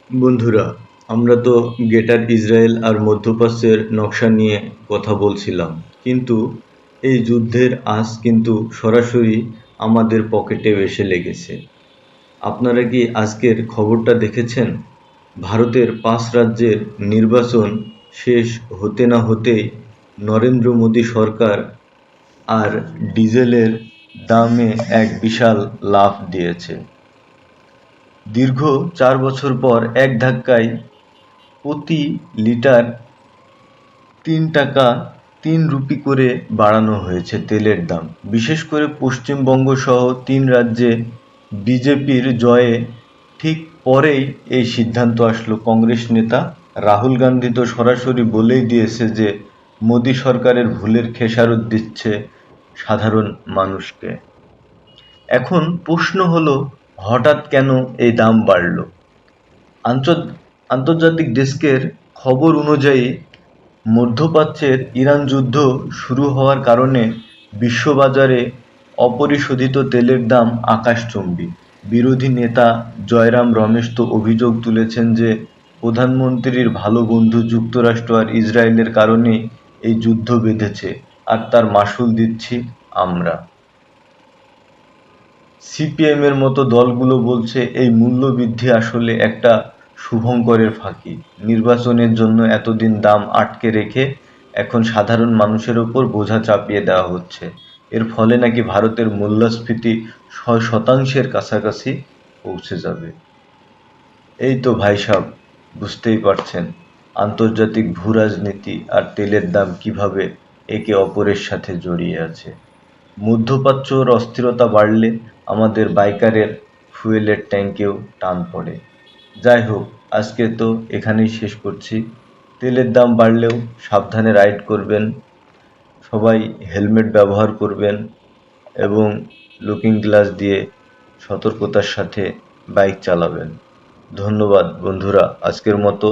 বন্ধুরা, আমরা তো গ্রেটার ইসরায়েল আর মধ্যপ্রাচ্যের নকশা নিয়ে কথা বলছিলাম, কিন্তু এই যুদ্ধের আঁচ কিন্তু সরাসরি আমাদের পকেটে এসে লেগেছে। আপনারা কি আজকের খবরটা দেখেছেন? ভারতের ৫ রাজ্যের নির্বাচন শেষ হতে না হতেই নরেন্দ্র মোদী সরকার আর ডিজেলের দামে এক বিশাল লাফ দিয়েছে। দীর্ঘ ৪ বছর পর এক ধাক্কায় প্রতি লিটার ৩ টাকা ৩ রুপি করে বাড়ানো হয়েছে তেলের দাম। বিশেষ করে পশ্চিমবঙ্গ সহ ৩ রাজ্যে বিজেপির জয়ে ঠিক পরেই এই সিদ্ধান্ত আসলো। কংগ্রেস নেতা রাহুল গান্ধী তো সরাসরি বলেই দিয়েছে যে মোদী সরকারের ভুলের খেসারত দিচ্ছে সাধারণ মানুষকে। এখন প্রশ্ন হলো, হঠাৎ কেন এই দাম বাড়লো? আন্তর্জাতিক ডেস্কের খবর অনুযায়ী মধ্যপ্রাচ্যের ইরান যুদ্ধ শুরু হওয়ার কারণে বিশ্ববাজারে অপরিশোধিত তেলের দাম আকাশচুম্বী। বিরোধী নেতা জয়রাম রমেশ তো অভিযোগ তুলেছেন যে প্রধানমন্ত্রীর ভালো বন্ধু যুক্তরাষ্ট্র আর ইসরায়েলের কারণেই এই যুদ্ধ বেঁধেছে, আর তার মাশুল দিচ্ছি আমরা। সিপিএমের মতো দলগুলো বলছে এই মূল্যবৃদ্ধি আসলে একটা শুভঙ্করের ফাঁকি। নির্বাচনের জন্য এতদিন দাম আটকে রেখে এখন সাধারণ মানুষের ওপর বোঝা চাপিয়ে দেওয়া হচ্ছে। এর ফলে নাকি ভারতের মূল্যস্ফীতি ৬% কাছাকাছি পৌঁছে যাবে। এই তো ভাই সাব, বুঝতেই পারছেন আন্তর্জাতিক ভূরাজনীতি আর তেলের দাম কিভাবে একে অপরের সাথে জড়িয়ে আছে। মধ্যপ্রাচ্যর অস্থিরতা বাড়লে আমাদের বাইকারের ফুয়েলের ট্যাঙ্কেও টান পড়ে। যাই হোক, আজকে তো এখানেই শেষ করছি। তেলের দাম বাড়লেও সাবধানে রাইড করবেন, সবাই হেলমেট ব্যবহার করবেন এবং লুকিং গ্লাস দিয়ে সতর্কতার সাথে বাইক চালাবেন। ধন্যবাদ বন্ধুরা, আজকের মতো